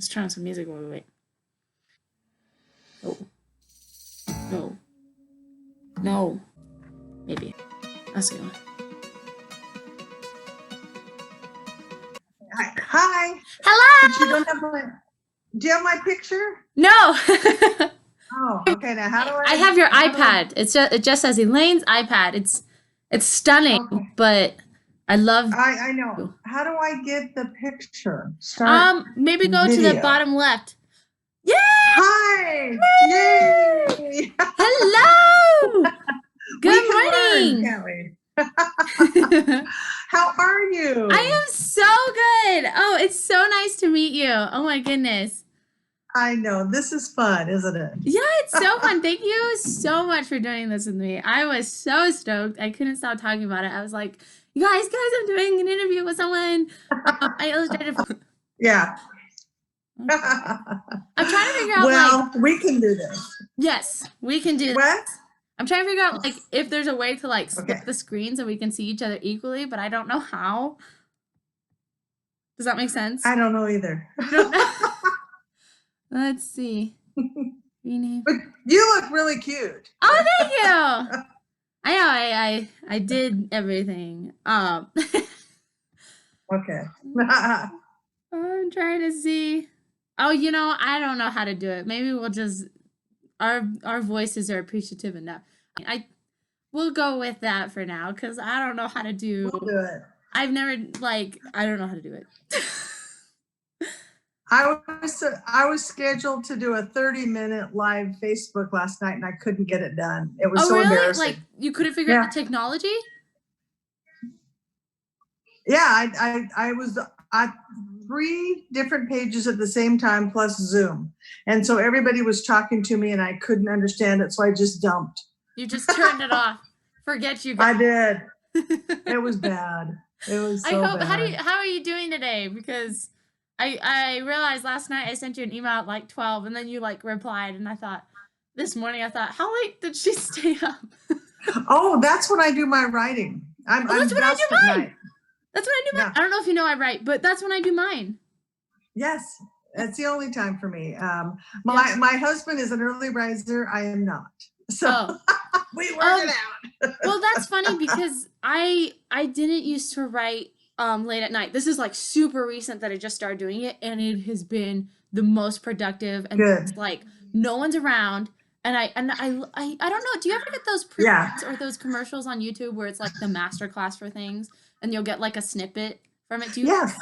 Let's turn on some music while we wait. Oh. No. No. Maybe. That's a good one. Hi. Hello. But you don't have my. Do you have my picture? No. Oh, okay. Now, how do I? I have your iPad. It just says Elaine's iPad. It's stunning, Okay. but I love. I know. How do I get the picture? Start Maybe go to the video. bottom left. Yay! Hi. Yay! Hello. We Good can learn, morning. can't we? How are you? I am so good. Oh, it's so nice to meet you. Oh my goodness. I know. This is fun, isn't it? Yeah, it's so fun. Thank you so much for doing this with me. I was so stoked. I couldn't stop talking about it. I was like, you guys, I'm doing an interview with someone. I illustrated. Yeah. Okay. I'm trying to figure out, well, we can do this. Yes, we can do this. What? I'm trying to figure out, if there's a way to, split Okay. the screen so we can see each other equally, but I don't know how. Does that make sense? I don't know either. You don't know? Let's see. Rename. But you look really cute. Oh, thank you. I know. I did everything. Okay. I'm trying to see. Oh, I don't know how to do it. Maybe we'll just our voices are appreciative enough. We'll go with that for now because I don't know how to do. We'll do it. I've never I don't know how to do it. I was scheduled to do a 30-minute live Facebook last night and I couldn't get it done. It was so really? embarrassing. You couldn't figure out the technology? Yeah, I was at 3 different pages at the same time plus Zoom. And so everybody was talking to me and I couldn't understand it, so I just dumped. You just turned it off. Forget you guys. I did. It was bad. It was so bad. How are you doing today? Because I realized last night I sent you an email at 12 and then you replied and I thought this morning how late did she stay up? Oh, that's when I do my writing. That's when I do mine. That's when I do mine. Yeah. I don't know if you know I write, but that's when I do mine. Yes, that's the only time for me. My husband is an early riser. I am not. So we work it out. Well, that's funny because I didn't used to write late at night. This is super recent that I just started doing it, and it has been the most productive. And good. It's no one's around, and I don't know. Do you ever get those presents or those commercials on YouTube where it's the master class for things, and you'll get a snippet from it? Do you? Yes.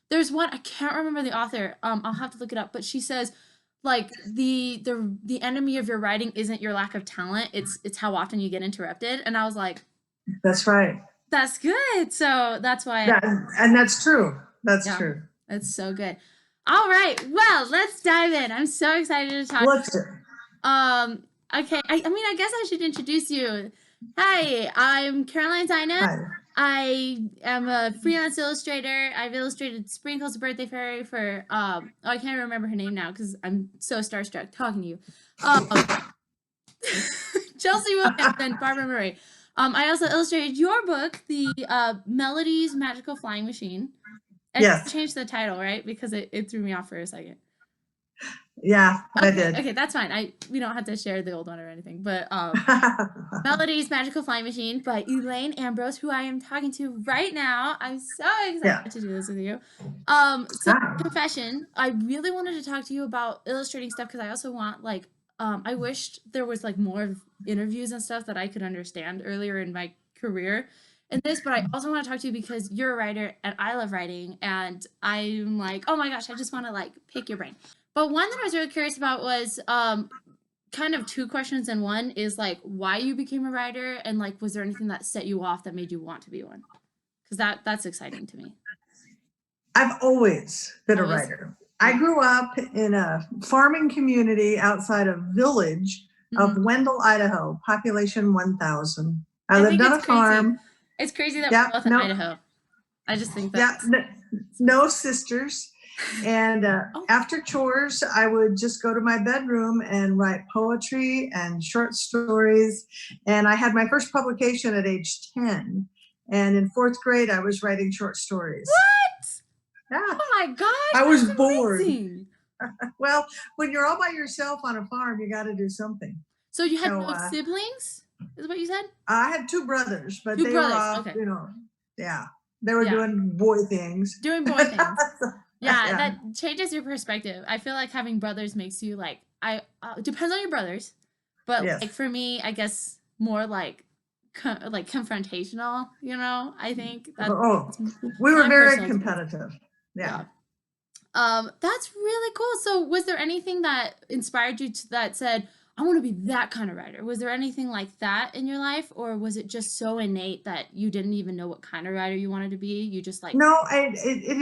There's one I can't remember the author. I'll have to look it up, but she says the enemy of your writing isn't your lack of talent. It's how often you get interrupted. And I was like, that's right. That's good. So that's why. And that's true. That's true. It's so good. All right. Well, let's dive in. I'm so excited to talk. Let's do. Okay. I guess I should introduce you. Hi, I'm Caroline Zina. Hi. I am a freelance illustrator. I've illustrated Sprinkle's Birthday Fairy for I can't remember her name now because I'm so starstruck talking to you. Chelsea Williams and Barbara Murray. I also illustrated your book, the Melody's Magical Flying Machine. I changed the title, right? Because it threw me off for a second. Yeah, I did. Okay, that's fine. We don't have to share the old one or anything. But Melody's Magical Flying Machine by Elaine Ambrose, who I am talking to right now. I'm so excited to do this with you. Confession, I really wanted to talk to you about illustrating stuff because I also want I wished there was more interviews and stuff that I could understand earlier in my career in this, but I also want to talk to you because you're a writer and I love writing, and I'm oh my gosh, I just want to pick your brain. But one that I was really curious about was kind of 2 questions in one is why you became a writer, and was there anything that set you off that made you want to be one? Because that's exciting to me. I've always been a writer. I grew up in a farming community outside of village of Wendell, Idaho, population 1,000. I lived on a farm. It's crazy that we're both in Idaho. I just think that. Yeah, no sisters. And after chores, I would just go to my bedroom and write poetry and short stories. And I had my first publication at age 10. And in 4th grade, I was writing short stories. What? Yeah. Oh my gosh. I was bored. Well, when you're all by yourself on a farm, you got to do something. So you had So no siblings? Is what you said? I had two brothers, but 2 they were brothers, off, okay. yeah, they were Yeah, doing boy things. doing boy things. Yeah, Yeah. that changes your perspective. I feel like having brothers makes you like depends on your brothers, but like Yes. for me, I guess more like like confrontational, you know? I think Oh, that's we were my very personal experience. competitive. Yeah. Yeah. That's really cool. So, was there anything that inspired you to, that said, "I want to be that kind of writer"? Was there anything like that in your life, or was it just so innate that you didn't even know what kind of writer you wanted to be? You just like, No, it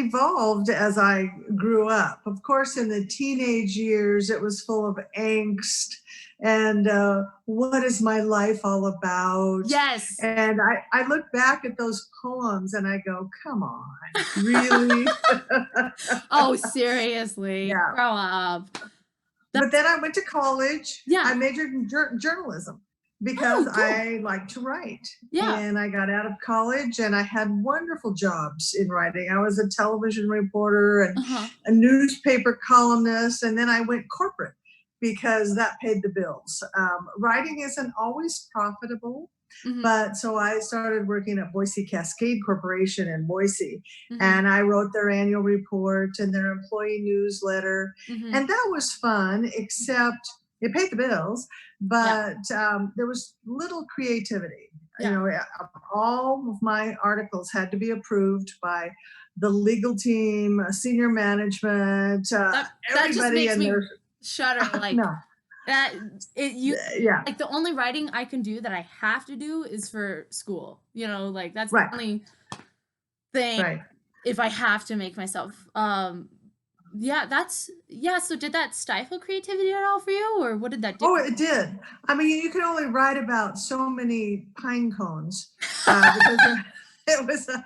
evolved as I grew up. Of course, in the teenage years, it was full of angst and what is my life all about? yes. And I look back at those poems and I go, come on, really? Oh, seriously, Yeah. grow up. But That's then I went to college. I yeah. majored in journalism because Oh, cool. I like to write. Yeah. And I got out of college and I had wonderful jobs in writing. I was a television reporter and Uh huh. a newspaper columnist. And then I went corporate because that paid the bills. Writing isn't always profitable. Mhm. But so I started working at Boise Cascade Corporation in Boise, Mhm. and I wrote their annual report and their employee newsletter. Mhm. And that was fun, except it paid the bills, Yeah. but there was little creativity. Yeah. All of my articles had to be approved by the legal team, senior management, That just everybody makes in me their shudder. Like no, that it you yeah, like the only writing I can do that I have to do is for school. You know, like that's the right, only thing right. if I have to make myself yeah, that's yeah, so did that stifle creativity at all for you or what did that do? Oh, it did. I mean, you can only write about so many pine cones because it was a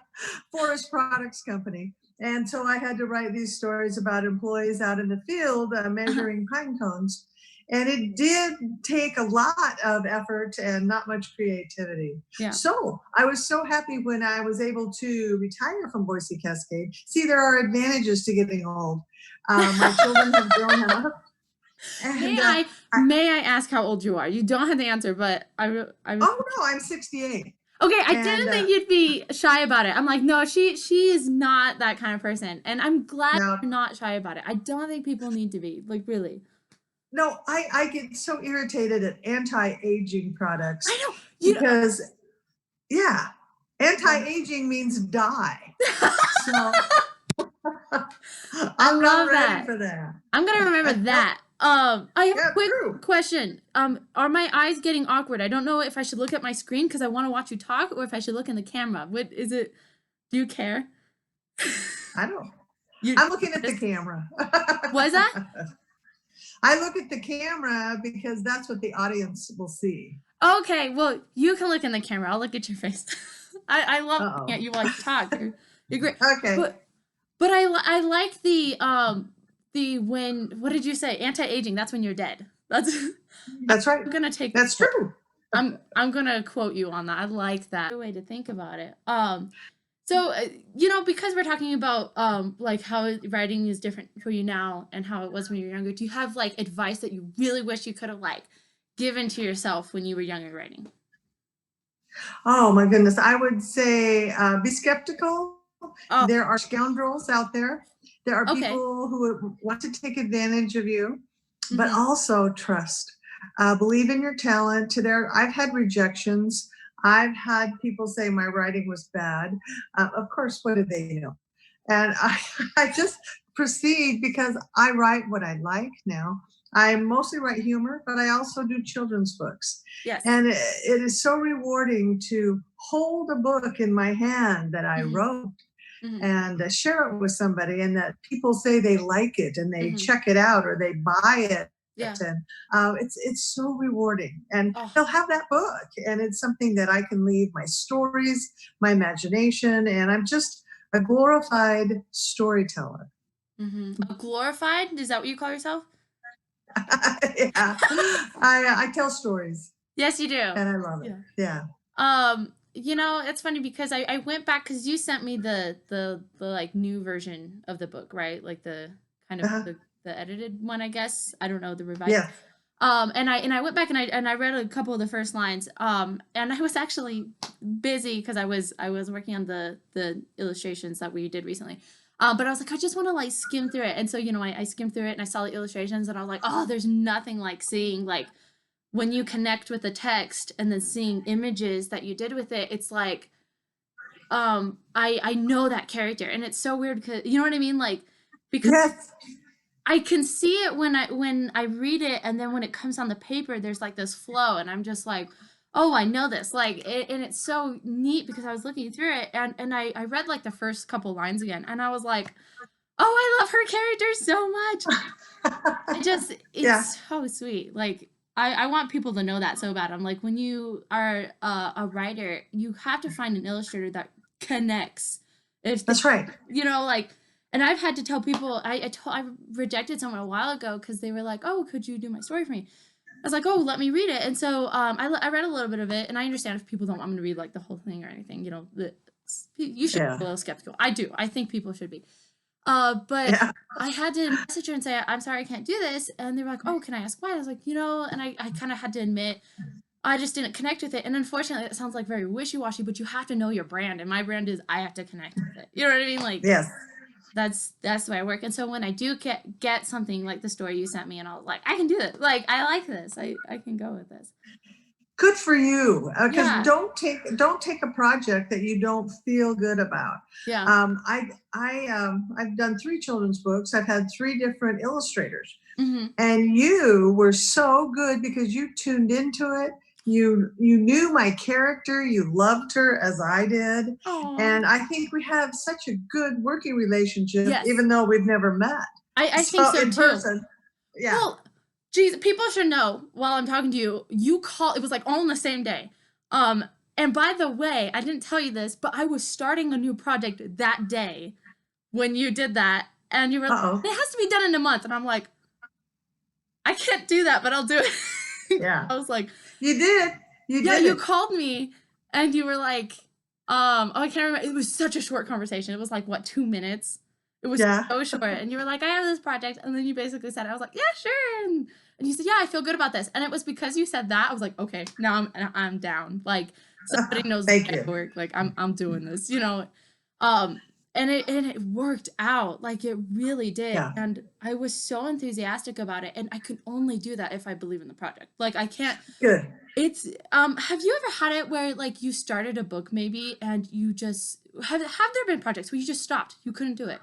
forest products company. And so I had to write these stories about employees out in the field Uh-huh. measuring pine cones. And it did take a lot of effort and not much creativity. Yeah. So I was so happy when I was able to retire from Boise Cascade. See, there are advantages to getting old. My children have grown up, May and I may I ask how old you are? You don't have to answer, but I oh no, I'm 68. okay, I And didn't think you'd be shy about it. I'm like, no, she is not that kind of person, and I'm glad now, you're not shy about it. I don't think people need to be like really. no, I get so irritated at anti-aging products I know you. because, yeah, Know, anti-aging means die. So I I'm not love ready that. for that. I'm gonna remember that. I have a Yeah, quick true. question. Are my eyes getting awkward? I don't know if I should look at my screen because I want to watch you talk, or if I should look in the camera. What is it? Do you care? I don't. You I'm looking at the just camera. was that? I look at the camera because that's what the audience will see. Okay, well, you can look in the camera. I'll look at your face. I love looking Uh-oh. at you while you talk. You're great. Okay. But I like the when what did you say? Anti-aging. That's when you're dead. That's That's right. I'm gonna take That's true. I'm gonna quote you on that. I like that. Good way to think about it. So you know, because we're talking about like how writing is different for you now and how it was when you were younger. Do you have like advice that you really wish you could have like given to yourself when you were younger writing? Oh my goodness. I would say be skeptical. Oh, There are scoundrels out there. There are okay. people who want to take advantage of you, but Mm-hmm. also trust. Believe in your talent. I've had rejections. I've had people say my writing was bad. Of course, what do they know? And I just proceed because I write what I like now. I mostly write humor, but I also do children's books. Yes. And it is so rewarding to hold a book in my hand that I Mm-hmm. wrote Mm-hmm. and share it with somebody, and that people say they like it and they Mm-hmm. check it out or they buy it. Yeah. And it's so rewarding. And Oh. they'll have that book, and it's something that I can leave my stories, my imagination, and I'm just a glorified storyteller. Mm-hmm. Glorified? Is that what you call yourself? Yeah, I tell stories, Yes, you do. and I love it. Yeah. Yeah. You know, it's funny because I went back because you sent me the like new version of the book, right? Like the kind of Uh-huh. the the edited one, I guess. I don't know, the revised. Yes. And I went back and I read a couple of the first lines. And I was actually busy because I was working on the illustrations that we did recently. But I was like, I just want to like skim through it. And so, I skimmed through it and I saw the illustrations and I was like, oh, there's nothing like seeing like when you connect with the text and then seeing images that you did with it. It's like, I know that character and it's so weird because you know what I mean? Like, because Yes. I can see it when I read it, and then when it comes on the paper, there's like this flow, and I'm just like, oh, I know this. And it's so neat because I was looking through it, and I read like the first couple lines again, and I was like, oh, I love her character so much. Yeah. It's so sweet. Like I want people to know that so bad. I'm like, when you are a writer, you have to find an illustrator that connects. If they, That's right. like, and I've had to tell people. I rejected someone a while ago because they were like, "Oh, could you do my story for me?" I was like, "Oh, let me read it." And so I read a little bit of it, and I understand if people don't want me to read like the whole thing or anything. You should Yeah. be a little skeptical. I do. I think people should be. But Yeah. I had to message her and say, I'm sorry, I can't do this. And they were like, oh, can I ask why? I was like, and I kind of had to admit, I just didn't connect with it. And unfortunately, it sounds like very wishy-washy, but you have to know your brand. And my brand is I have to connect with it. You know what I mean? Like, Yes. that's the way I work. And so when I do get something like the story you sent me, and I was like, I can do it. Like, I like this. I can go with this. Good for you. Because Yeah. don't take a project that you don't feel good about. Yeah. I've done 3 children's books. I've had 3 different illustrators, Mm-hmm. and you were so good because you tuned into it. You knew my character. You loved her as I did, Aww. and I think we have such a good working relationship, Yes. even though we've never met. I think So so in too. person, yeah. Well, geez, people should know while I'm talking to you, it was like all in the same day. Um, and by the way, I didn't tell you this, but I was starting a new project that day when you did that. And you were like, Uh-oh. it has to be done in a month. And I'm like, I can't do that, but I'll do it. Yeah. I was like, You did. You yeah, did you it. called me and you were like, oh, I can't remember. It was such a short conversation. It was like, what, 2 minutes? It was Yeah. so short. And you were like, I have this project. And then you basically said, I was like, yeah, sure. And you said, yeah, I feel good about this. And it was because you said that, I was like, okay, now I'm down. Like somebody knows Thank my you. work. Like I'm doing this, and it worked out. Like it really did. Yeah. And I was so enthusiastic about it. And I could only do that if I believe in the project. Like I can't. Good. It's have you ever had it where like you started a book maybe and you just have there been projects where you just stopped, you couldn't do it?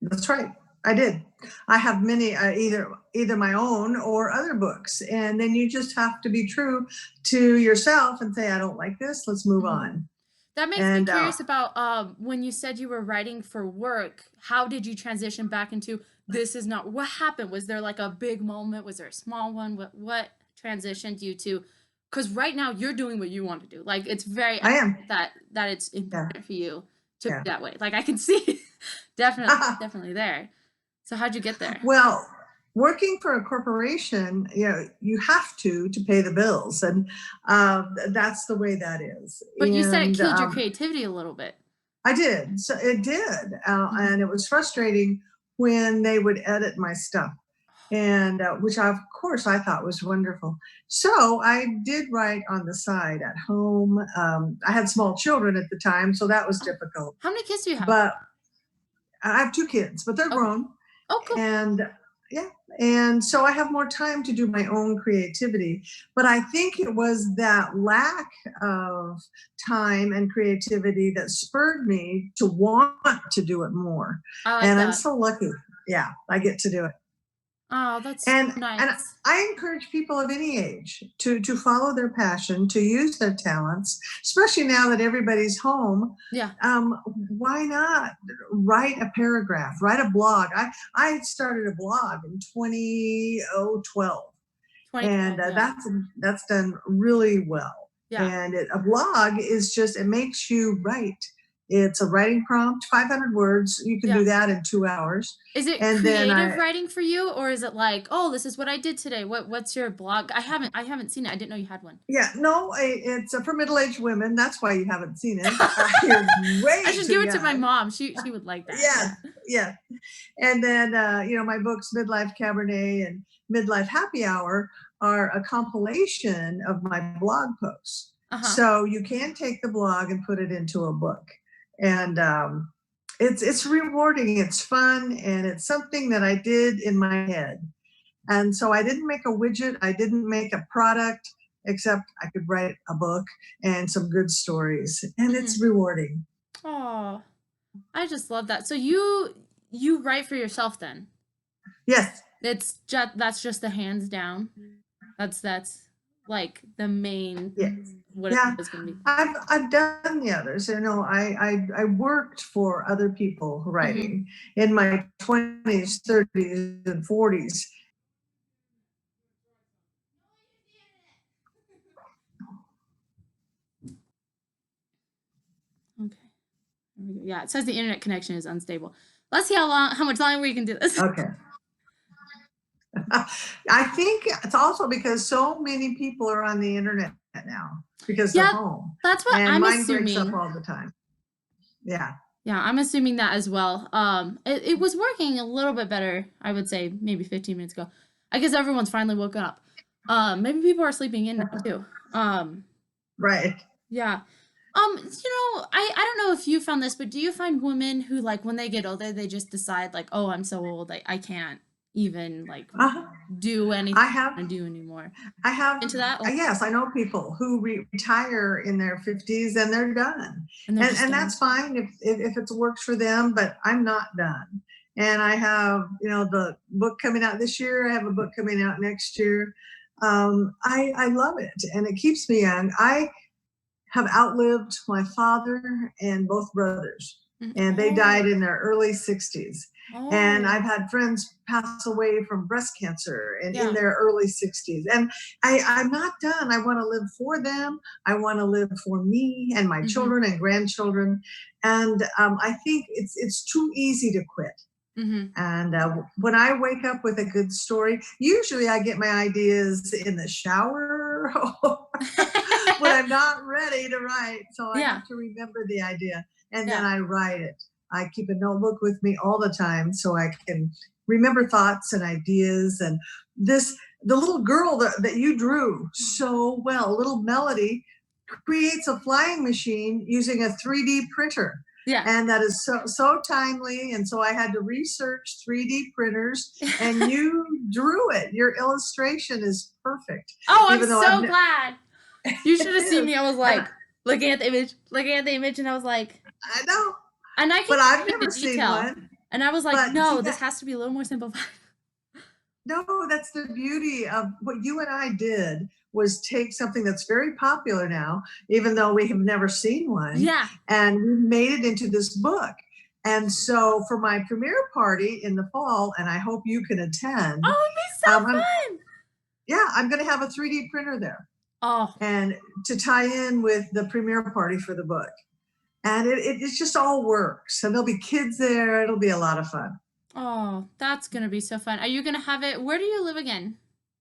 That's right. I did. I have many, either my own or other books, and then you just have to be true to yourself and say, I don't like this. Let's move Mhm. on. That makes me And curious about when you said you were writing for work, how did you transition back into this is not what happened? Was there like a big moment? Was there a small one? What transitioned you to, because right now you're doing what you want to do. Like it's very I am. that it's Yeah. important for you to be Yeah. that way. Like I can see definitely there. So how'd you get there? Well, working for a corporation, you have to pay the bills, and that's the way that is. But you said it And killed your creativity a little bit. I did. So it did. Mhm. And it was frustrating when they would edit my stuff, and which of course I thought was wonderful. So I did write on the side at home. I had small children at the time, so that was Oh, difficult. how many kids do you have? But I have 2 kids, but they're Okay. grown. Oh, cool. And yeah, and so I have more time to do my own creativity. But I think it was that lack of time and creativity that spurred me to want to do it more. I like And I'm that. so lucky. Yeah, I get to do it. Oh, that's so And nice. I encourage people of any age to follow their passion, to use their talents, especially now that everybody's home. Yeah. Why not write a paragraph, write a blog? I started a blog in 2012, and 2012, yeah. that's done really well. Yeah. And a blog is just, it makes you write. It's a writing prompt, 500 words. You can Yeah. do that in 2 hours. Is it And then creative writing for you, or is it like, oh, this is what I did today? What's your blog? I haven't seen it. I didn't know you had one. Yeah, no, it's for middle-aged women. That's why you haven't seen it. You're I way should too give it to my young. mom. She would like that. Yes, Yeah. Yeah. And then, my books, Midlife Cabernet and Midlife Happy Hour, are a compilation of my blog posts. Uh-huh. So you can take the blog and put it into a book. And it's rewarding, it's fun, and it's something that I did in my head. And so I didn't make a widget, I didn't make a product, except I could write a book and some good stories. And it's rewarding. Oh, I just love that. So you write for yourself then? Yes. That's just the hands down. That's like the main Yeah. what Yeah. it's gonna be. I've done the others. I worked for other people writing in my 20s, 30s, and 40s. Okay. Yeah, it says the internet connection is unstable. Let's see how much longer we can do this. Okay. I think it's also because so many people are on the internet now because they're home. That's what And I'm mine breaks assuming. up all the time. Yeah. Yeah, I'm assuming that as well. It was working a little bit better, I would say, maybe 15 minutes ago. I guess everyone's finally woken up. Maybe people are sleeping in now too. Right. Yeah. I don't know if you found this, but do you find women who like when they get older, they just decide like, oh, I'm so old, I can't even like Uh-huh. do anything I have I do anymore. I have, Into that, like, yes, I know people who retire in their 50s and they're done. and they're just And done. that's fine if it works for them, but I'm not done. And I have, the book coming out this year. I have a book coming out next year. I love it and it keeps me young. I have outlived my father and both brothers, and they died Oh, in their early 60s. And oh, I've had friends pass away from breast cancer and in yeah. their early 60s. And I'm not done. I want to live for them. I want to live for me and my Mm-hmm. children and grandchildren. And I think it's too easy to quit. Mm-hmm. And when I wake up with a good story, usually I get my ideas in the shower when I'm not ready to write. So I Yeah. have to remember the idea and then Yeah. I write it. I keep a notebook with me all the time so I can remember thoughts and ideas. And the little girl that you drew so well, little Melody, creates a flying machine using a 3D printer. Yeah. And that is so timely. And so I had to research 3D printers, and you drew it. Your illustration is perfect. Oh, I'm Even though I've so glad. You should have seen is. me. I was like looking at the image, and I was like, I know, and I can but I've see the never seen detail. one. And I was like, But no, see this that has to be a little more simplified. no, that's the beauty of what you and I did, was take something that's very popular now, even though we have never seen one, Yeah. and we made it into this book. And so for my premiere party in the fall, and I hope you can attend, Oh, it'd be so fun. I'm going to have a 3D printer there, Oh, and to tie in with the premiere party for the book. And it just all works. And there'll be kids there. It'll be a lot of fun. oh, that's gonna be so fun. Are you gonna have it? Where do you live again?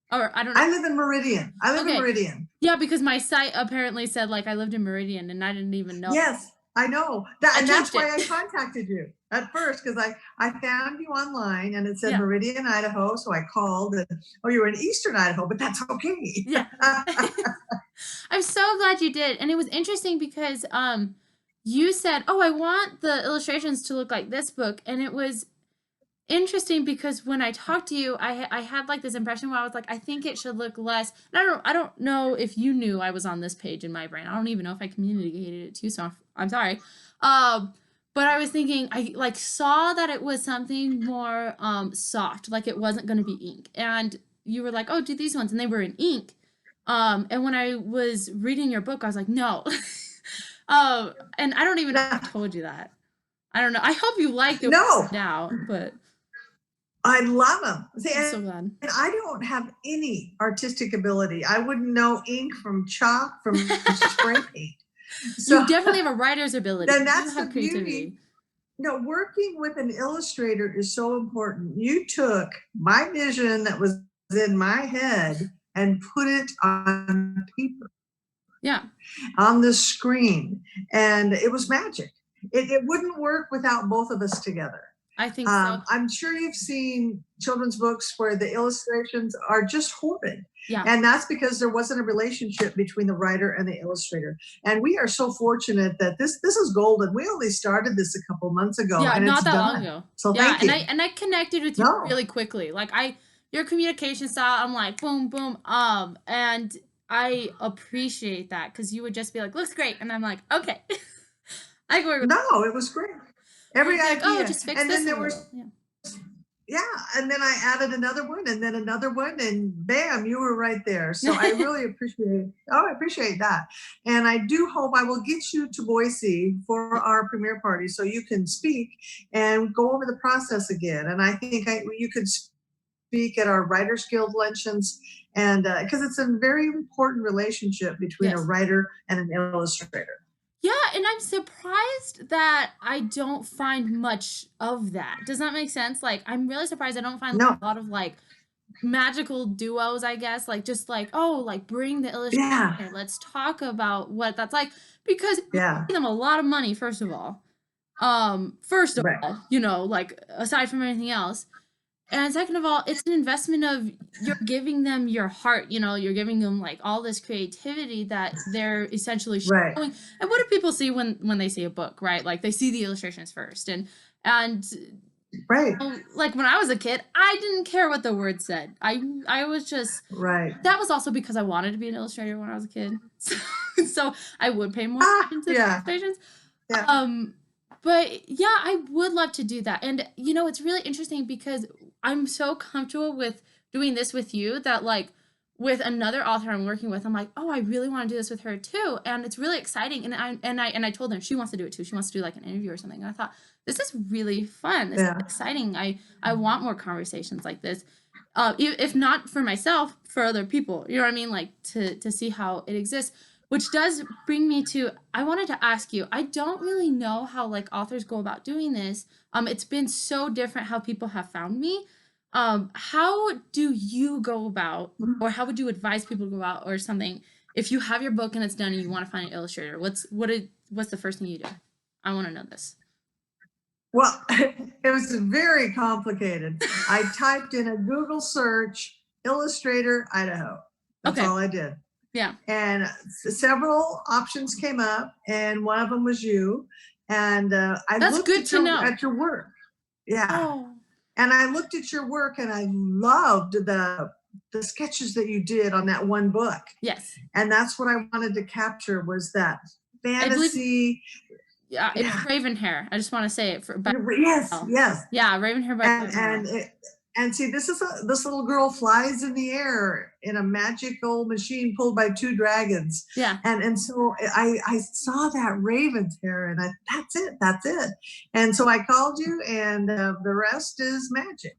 Or I don't know. I live in Meridian. I live in Okay. Meridian. Yeah, because my site apparently said like I lived in Meridian, and I didn't even know. Yes, I know. I And that's changed why it. I contacted you at first, because I found you online and it said Yeah. Meridian, Idaho. So I called and, oh, you were in Eastern Idaho, but that's okay. Yeah. I'm so glad you did. And it was interesting because you said, "Oh, I want the illustrations to look like this book." And it was interesting because when I talked to you, I had like this impression where I was like, I think it should look less. And I don't know if you knew I was on this page in my brain. I don't even know if I communicated it to you, so I'm sorry. But I was thinking I like saw that it was something more soft, like it wasn't going to be ink. And you were like, "Oh, do these ones," and they were in ink. And when I was reading your book, I was like, "No." And I don't even know if I told you that. I don't know. I hope you like the way No, it turned out, but I love them. See, I'm so glad. and I don't have any artistic ability. I wouldn't know ink from chalk, from spray paint. So You definitely have a writer's ability. then You that's the have creativity. beauty. No, working with an illustrator is so important. You took my vision that was in my head and put it on paper, Yeah. on the screen, and it was magic. It wouldn't work without both of us together. I think so. I'm sure you've seen children's books where the illustrations are just horrid. Yeah. And that's because there wasn't a relationship between the writer and the illustrator. And we are so fortunate that this is golden. We only started this a couple months ago Yeah, and not it's that long done. ago. So Yeah, thank you. and I connected with you No, really quickly. Like your communication style, I'm like boom, boom, and I appreciate that because you would just be like, looks great, and I'm like, okay, I can work with. no, it was great. Or Every you'd be like, oh, idea. just fix And this then a there was little. Yeah. yeah, and then I added another one and then another one and bam, you were right there. So I really appreciate that. And I do hope I will get you to Boise for our premiere party so you can speak and go over the process again. And I think you could speak at our Writers Guild luncheons and because it's a very important relationship between a Yes. writer and an illustrator. Yeah, and I'm surprised that I don't find much of that. Does that make sense? Like, I'm really surprised I don't find No, a lot of like magical duos, I guess, like just like, oh, like bring the illustration yeah, here. Let's talk about what that's like because you yeah, pay them a lot of money, first of all. First of right, all, you know, like aside from anything else. And second of all, it's an investment of you're giving them your heart, you know, you're giving them like all this creativity that they're essentially right, showing. And what do people see when they see a book, right? Like they see the illustrations first. And right, like when I was a kid, I didn't care what the word said. I was just right. that was also because I wanted to be an illustrator when I was a kid. So I would pay more Ah, attention to the yeah, illustrations. yeah. Um, but yeah, I would love to do that. And you know, it's really interesting because I'm so comfortable with doing this with you that like with another author I'm working with, I'm like, oh, I really want to do this with her too. And it's really exciting. And I told her she wants to do it too. She wants to do like an interview or something. And I thought, this is really fun. This is Yeah. exciting. I want more conversations like this. If not for myself, for other people. You know what I mean? Like to see how it exists. Which does bring me to I wanted to ask you. I don't really know how like authors go about doing this. It's been so different how people have found me. How do you go about, or how would you advise people to go about, or something? If you have your book and it's done and you want to find an illustrator, what's the first thing you do? I want to know this. Well, it was very complicated. I typed in a Google search, Illustrator, Idaho. That's Okay. all I did. Yeah. And several options came up, and one of them was you. And I That's looked good to know. at your work. Yeah. Oh. And I looked at your work and I loved the sketches that you did on that one book. Yes. And that's what I wanted to capture was that I believe fantasy. yeah, it was Yeah. Raven Hair. I just want to say it for Yes, yes. Yeah, Raven Hair by And see, this little girl flies in the air in a magical machine pulled by two dragons. Yeah. And so I saw that raven's hair, and that's it. And so I called you, and the rest is magic.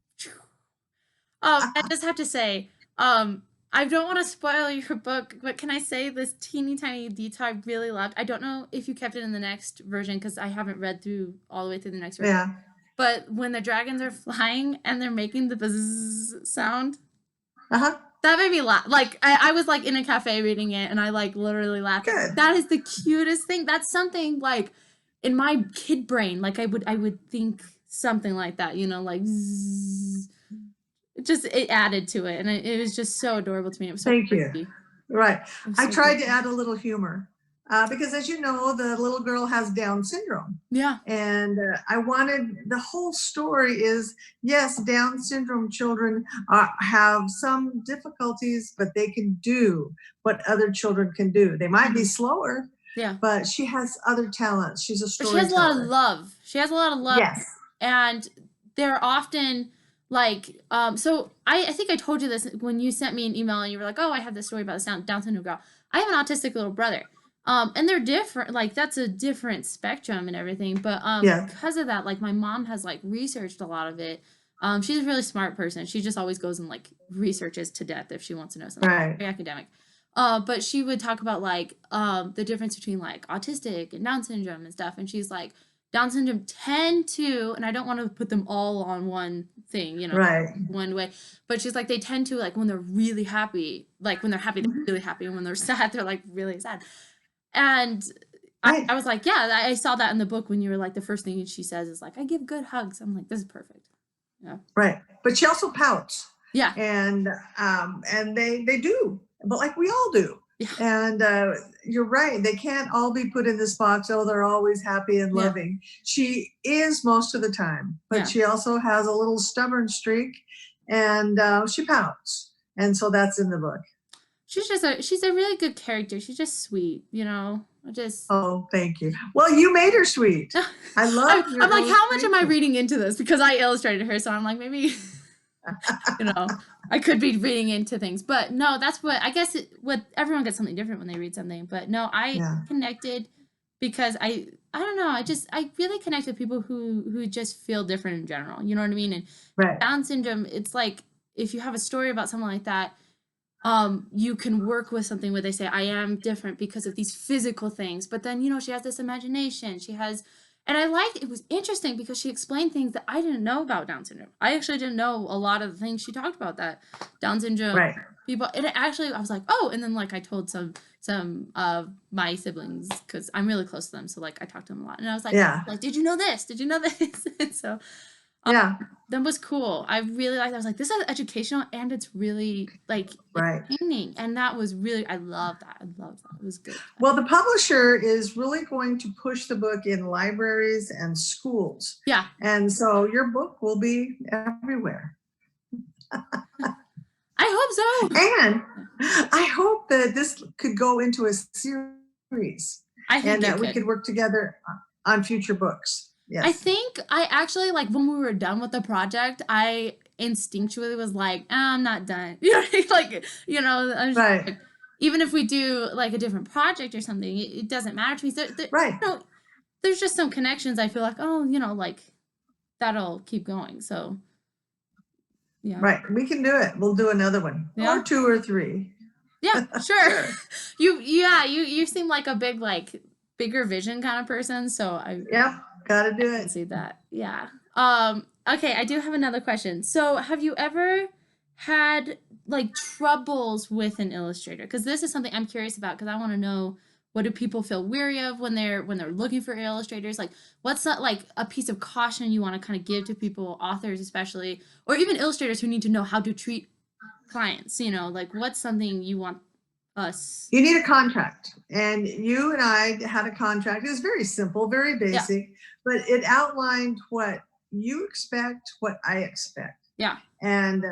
I just have to say, I don't want to spoil your book, but can I say this teeny tiny detail I really loved? I don't know if you kept it in the next version because I haven't read through all the way through the next version. Yeah. But when the dragons are flying and they're making the buzz sound, Uh-huh. that made me laugh. Like I was like in a cafe reading it, and I like literally laughed. Good. That is the cutest thing. That's something like in my kid brain, like I would think something like that, you know, like zzz. It added to it, and it was just so adorable to me. It was so Thank pretty. you. Right. I So tried cool. to add a little humor because, as you know, the little girl has Down syndrome. Yeah. And I wanted the whole story is yes, Down syndrome children have some difficulties, but they can do what other children can do. They might be slower, Yeah. but she has other talents. She's a But storyteller. she has a lot of love. She has a lot of love. Yes. And they're often like, so I think I told you this when you sent me an email and you were like, oh, I have this story about this Down syndrome girl. I have an autistic little brother. And they're different, like that's a different spectrum and everything. But Yeah. because of that, like my mom has like researched a lot of it. She's a really smart person. She just always goes and like researches to death if she wants to know something. Right. Very academic. But she would talk about like the difference between like autistic and Down syndrome and stuff. And she's like, Down syndrome tend to, and I don't want to put them all on one thing, you know, Right. one way, but she's like, they tend to like when they're really happy, like when they're happy, they're really happy. And when they're sad, they're like really sad. And Right. I was like, yeah, I saw that in the book when you were like, the first thing she says is like, I give good hugs. I'm like, this is perfect. Yeah. Right. But she also pouts. Yeah. And they do, but like we all do. Yeah. And you're right. They can't all be put in this box. Oh, they're always happy and Yeah. loving. She is most of the time, but Yeah. she also has a little stubborn streak, and she pouts. And so that's in the book. She's a really good character. She's just sweet, you know. Oh, thank you. Well, you made her sweet. I love your I'm like, how much am I illustration. reading into this? Because I illustrated her, so I'm like, maybe you know, I could be reading into things. But no, that's what I guess what everyone gets something different when they read something. But no, I Yeah. connected because I don't know, I really connect with people who just feel different in general. You know what I mean? And Right. Down syndrome, it's like if you have a story about someone like that, you can work with something where they say, I am different because of these physical things. But then, you know, she has this imagination. She has, and I liked it was interesting because she explained things that I didn't know about Down syndrome. I actually didn't know a lot of the things she talked about that Down syndrome Right. people. And it actually, I was like, oh, and then like I told some of my siblings because I'm really close to them. So like I talked to them a lot, and I was Yeah. like, did you know this? Did you know this? And so Yeah. that was cool. I really liked that. I was like, this is educational and it's really like Right. entertaining. And that was really, I love that. I love that. It was good. Well, the publisher is really going to push the book in libraries and schools. Yeah. And so your book will be everywhere. I hope so. And I hope that this could go into a series I think and that we could work together on future books. Yes. I think I actually, like, when we were done with the project, I instinctually was like, I'm not done. You know, like, you know, I was Right. like, even if we do like a different project or something, it doesn't matter to me. Right. You know, there's just some connections I feel like, oh, you know, like that'll keep going. So, yeah. Right. We can do it. We'll do another one. Yeah. Or 2 or 3. Yeah, sure. You seem like a big, like, bigger vision kind of person. So Yep. Gotta do I it. can see that. Yeah. Okay, I do have another question. So have you ever had like troubles with an illustrator? Because this is something I'm curious about because I want to know, what do people feel weary of when they're looking for illustrators? Like what's that, like a piece of caution you want to kind of give to people, authors especially, or even illustrators who need to know how to treat clients, you know, like what's something you want us. You need a contract. And you and I had a contract. It was very simple, very basic, but it outlined what you expect, what I expect. Yeah. And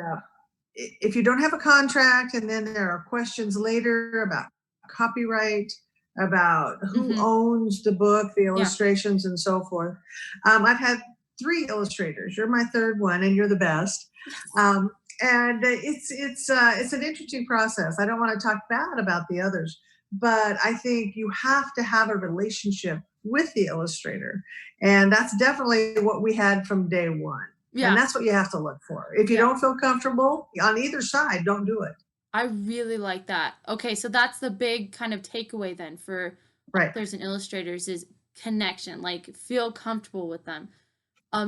if you don't have a contract and then there are questions later about copyright, about who owns the book, the illustrations, and so forth. I've had 3 illustrators. You're my 3rd one, and you're the best. And it's an interesting process. I don't want to talk bad about the others, but I think you have to have a relationship with the illustrator, and that's definitely what we had from day one. Yeah. And that's what you have to look for. If you don't feel comfortable on either side, don't do it. I really like that. Okay, so that's the big kind of takeaway then for authors and illustrators is connection, like feel comfortable with them.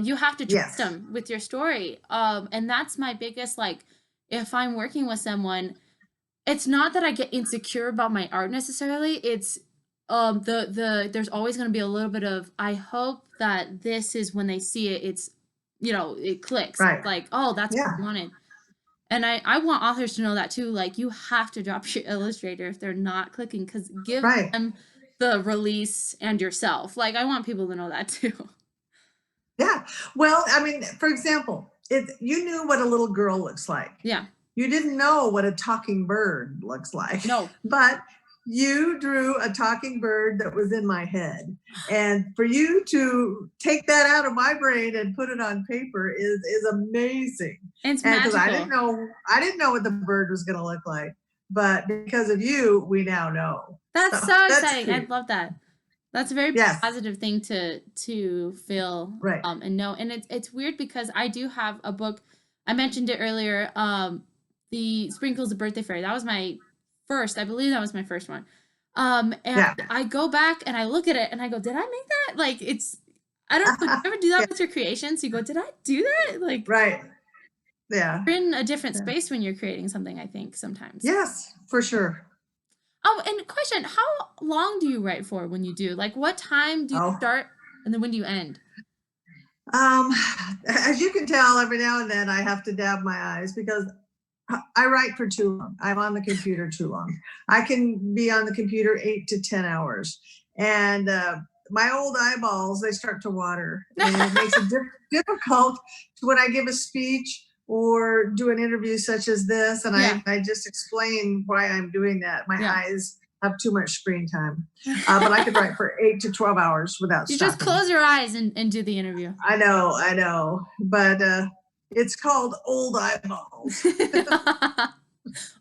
You have to trust them with your story. And that's my biggest, like, if I'm working with someone, it's not that I get insecure about my art necessarily. It's there's always going to be a little bit of, I hope that this is when they see it, it's, you know, it clicks. Right. Like, oh, that's what I wanted. And I want authors to know that too. Like, you have to drop your illustrator if they're not clicking, because give them the release and yourself. Like, I want people to know that too. Yeah. Well, I mean, for example, if you knew what a little girl looks like. Yeah. You didn't know what a talking bird looks like. No. But you drew a talking bird that was in my head. And for you to take that out of my brain and put it on paper is amazing. It's because magical. I didn't know what the bird was going to look like. But because of you, we now know. That's so exciting. I love that. That's a very positive thing to feel and know. And it's weird because I do have a book. I mentioned it earlier. The Sprinkles of Birthday Fairy. That was my first. I believe that was my first one. And I go back and I look at it and I go, did I make that? Like, it's, I don't know. You ever do that with your creations? You go, did I do that? Like, yeah. You're in a different space when you're creating something, I think, sometimes. Yes, for sure. Oh, and question, how long do you write for when you do? Like, what time do you Oh, start and then when do you end? um, as you can tell, every now and then I have to dab my eyes because I write for too long. I'm on the computer too long. I can be on the computer 8 to 10 hours, and my old eyeballs, they start to water, and it makes it difficult when I give a speech or do an interview such as this. And Yeah. I just explain why I'm doing that. My Yeah. eyes have too much screen time, but I could write for 8 to 12 hours without You just stopping. close your eyes and do the interview. I know, but it's called old eyeballs.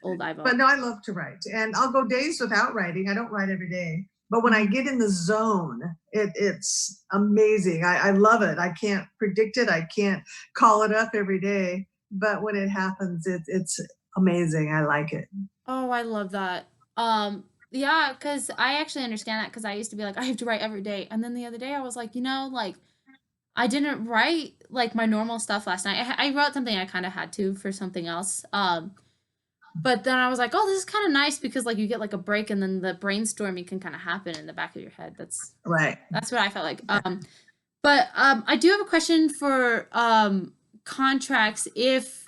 Old eyeball. But no, I love to write, and I'll go days without writing. I don't write every day, but when I Mhm. get in the zone, it's amazing. I love it. I can't predict it. I can't call it up every day, but when it happens, it's amazing. I like it. Oh, I love that. Yeah, because I actually understand that because I used to be like, I have to write every day. And then the other day I was like, like I didn't write like my normal stuff last night. I wrote something I kind of had to for something else. But then I was like, oh, this is kind of nice because like you get like a break and then the brainstorming can kind of happen in the back of your head. Right. That's what I felt like. Yeah. But I do have a question for contracts. If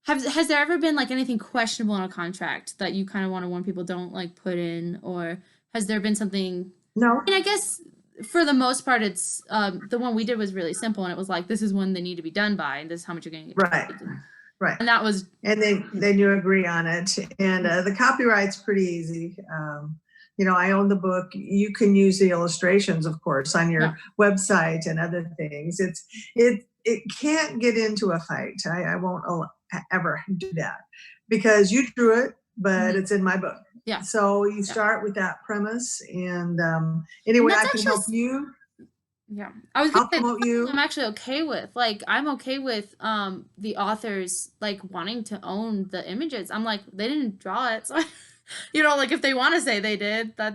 has there ever been like anything questionable in a contract that you kind of want to warn people don't like put in, or has there been something? No. I mean, I guess for the most part, it's the one we did was really simple, and it was like this is when they need to be done by, and this is how much you're going to get Right. paid, Right. and that was And then you agree on it, and the copyright's pretty easy. I own the book. You can use the illustrations, of course, on yeah. your website and other things. It can't get into a fight. I won't ever do that because you drew it, but Mhm. it's in my book. Yeah. So you Yeah. start with that premise, and And anyway, that's I can help actually you. yeah. I was gonna I'll say that's promote something you. I'm actually okay with. Like I'm okay with the authors like wanting to own the images. I'm like they didn't draw it, so like if they want to say they did, that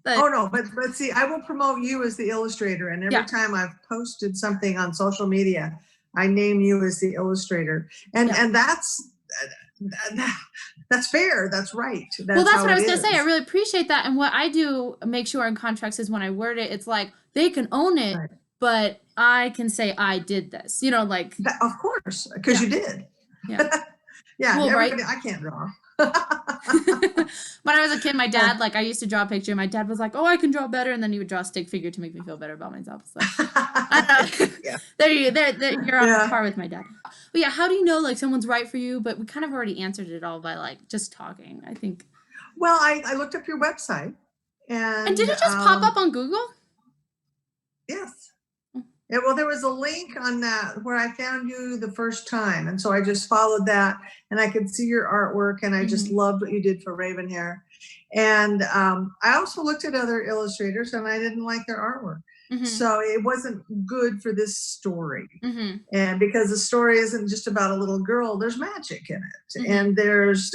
Oh no, but see, I will promote you as the illustrator, and every yeah. time I've posted something on social media, I name you as the illustrator, and Yeah. and that's fair. That's right. Well, That's that's how what I it was gonna say. I is. really appreciate that. And what I do make sure in contracts is when I word it, it's like they can own it, Right. but I can say I did this. Like Of course, because yeah, you did. yeah. Yeah, Well, right. everybody. I can't draw. When I was a kid, my Uh, dad, like, I used to draw a picture. My dad was like, "Oh, I can draw better," and then he would draw a stick figure to make me feel better about myself. So I don't know. yeah, There, you're on yeah. par with my dad. But yeah, how do you know like someone's right for you? But we kind of already answered it all by like just talking. I think. Well, I looked up your website, And did and it just pop up on Google? yes. Yeah, well, there was a link on that where I found you the first time. And so I just followed that, and I could see your artwork, and I just Mm-hmm. loved what you did for Ravenhair. And I also looked at other illustrators, and I didn't like their artwork. Mm-hmm. So it wasn't good for this story. Mm-hmm. And because the story isn't just about a little girl, there's magic in it. Mm-hmm. And there's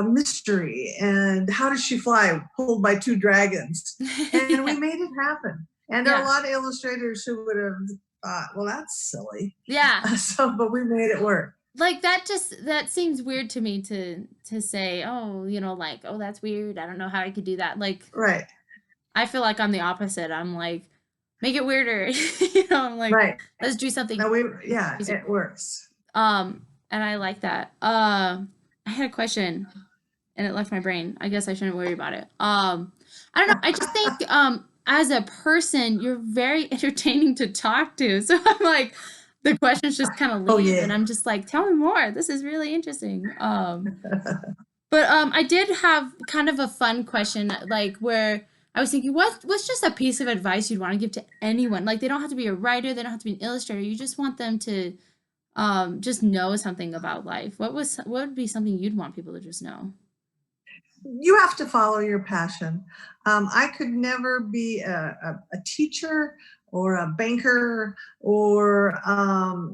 mystery, and how does she fly pulled by two dragons, and we Yeah. made it happen. And there are a Yeah. lot of illustrators who would have thought, well, that's silly. Yeah. But we made it work. Like that seems weird to me to say, oh, like, oh, that's weird. I don't know how I could do that. Like Right. I feel like I'm the opposite. I'm like, make it weirder. I'm like, Right. let's do something No, yeah, crazy. it works. And I like that. I had a question and it left my brain. I guess I shouldn't worry about it. I don't know. I just think as a person, you're very entertaining to talk to. So I'm like, the questions just kind of Oh leave, yeah. and I'm just like, tell me more. This is really interesting. But I did have kind of a fun question, like where I was thinking, what's just a piece of advice you'd want to give to anyone? Like they don't have to be a writer, they don't have to be an illustrator. You just want them to just know something about life. What would be something you'd want people to just know? You have to follow your passion. I could never be a teacher or a banker, or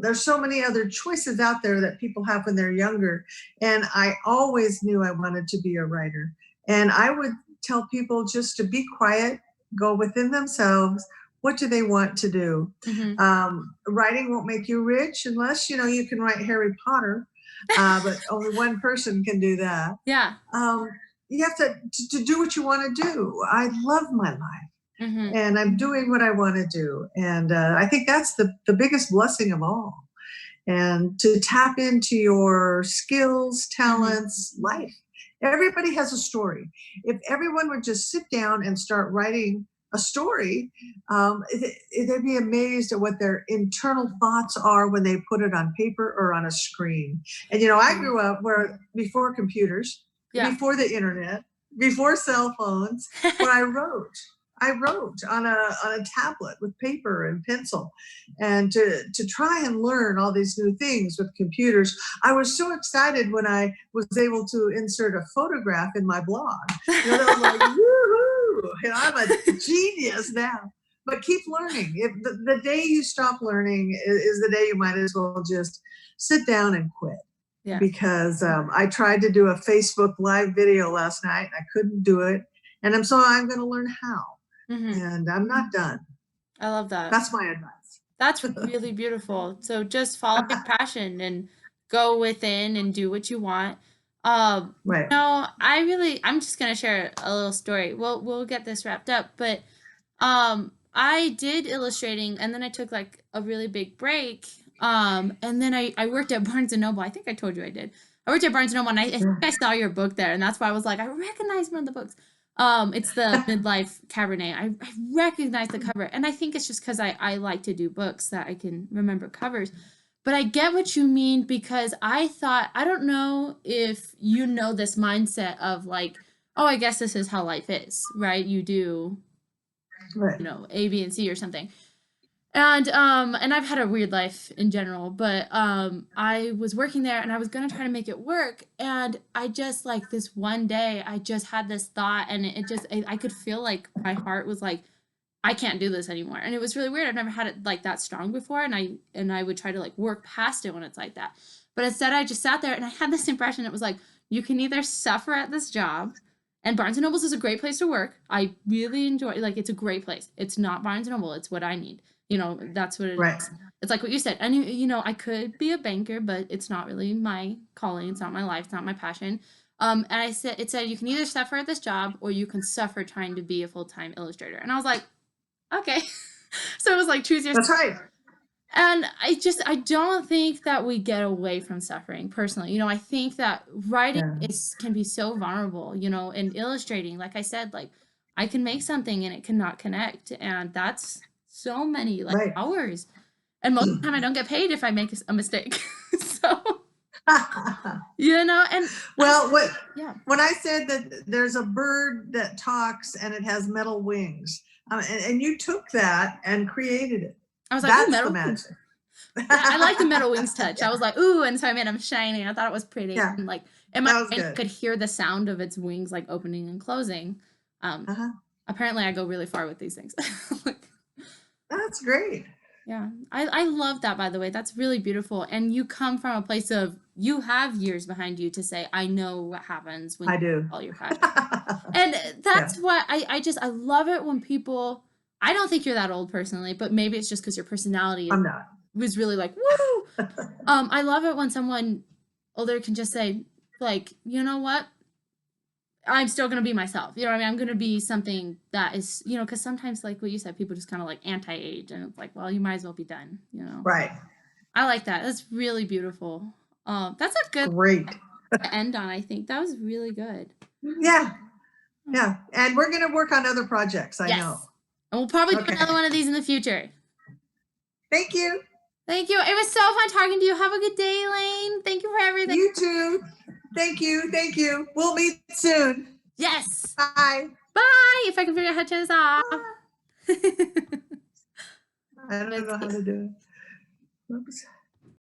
there's so many other choices out there that people have when they're younger. And I always knew I wanted to be a writer. And I would tell people just to be quiet, go within themselves. What do they want to do? Mm-hmm. Writing won't make you rich unless you can write Harry Potter, but only one person can do that. Yeah. You have to do what you want to do. I love my life. Mm-hmm. And I'm doing what I want to do. And I think that's the biggest blessing of all. And to tap into your skills, talents, life. Everybody has a story. If everyone would just sit down and start writing a story, they'd be amazed at what their internal thoughts are when they put it on paper or on a screen. And, I grew up where before computers, before the internet, before cell phones, where I wrote on a tablet with paper and pencil, and to try and learn all these new things with computers. I was so excited when I was able to insert a photograph in my blog. That was like, woohoo! I'm a genius now. But keep learning. If the day you stop learning is the day you might as well just sit down and quit. Yeah. Because I tried to do a Facebook live video last night. I couldn't do it. And I'm going to learn how. And I'm not done. I love that. That's my advice. That's really beautiful. So just follow your passion and go within and do what you want. Right. I'm just going to share a little story. We'll get this wrapped up, but I did illustrating, and then I took like a really big break. And then I worked at Barnes & Noble. I think I told you I did. I worked at Barnes & Noble, and I think I saw your book there, and that's why I was like, I recognize one of the books. It's the Midlife Cabernet. I recognize the cover, and I think it's just because I like to do books that I can remember covers. But I get what you mean, because I don't know if you know this mindset of like, oh, I guess this is how life is, right? You do, right, A, B, and C or something. And I've had a weird life in general, but I was working there, and I was gonna try to make it work, and I just, like, this one day I just had this thought, and I could feel like my heart was like, I can't do this anymore. And it was really weird. I've never had it like that strong before, and I would try to like work past it when it's like that. But instead I just sat there, and I had this impression. It was like, you can either suffer at this job, and Barnes & Noble's is a great place to work. I really enjoy, like, it's a great place. It's not Barnes & Noble. It's what I need. That's what it is. It's like what you said. And, I could be a banker, but it's not really my calling. It's not my life. It's not my passion. And it said, you can either suffer at this job, or you can suffer trying to be a full-time illustrator. And I was like, okay. So it was like, choose your. That's right. And I don't think that we get away from suffering personally. I think that writing can be so vulnerable, and illustrating, like I said, like I can make something and it cannot connect. And that's so many hours. And most of the time I don't get paid if I make a mistake. So, and well, when I said that there's a bird that talks and it has metal wings, and you took that and created it. I was like, that's metal wings. I like the metal wings touch. I was like, ooh, and so I made them shiny. I thought it was pretty. Yeah. And like, in my brain, I could hear the sound of its wings like opening and closing. Apparently I go really far with these things. That's great. Yeah. I love that, by the way. That's really beautiful. And you come from a place of, you have years behind you to say, I know what happens when you do all your passion. And that's what I love it when people, I don't think you're that old personally, but maybe it's just because your personality was really like, woo. I love it when someone older can just say, like, you know what? I'm still going to be myself. You know what I mean? I'm going to be something that is, because sometimes, like what you said, people just kind of like anti-age, and it's like, well, you might as well be done, Right. I like that. That's really beautiful. That's a good great to end on, I think. That was really good. Yeah. Yeah. And we're going to work on other projects, I know. And we'll probably do another one of these in the future. Thank you. Thank you. It was so fun talking to you. Have a good day, Elaine. Thank you for everything. You too. Thank you. Thank you. We'll meet soon. Yes. Bye. Bye. If I can figure out how to turn this off. I don't know how to do it. Oops.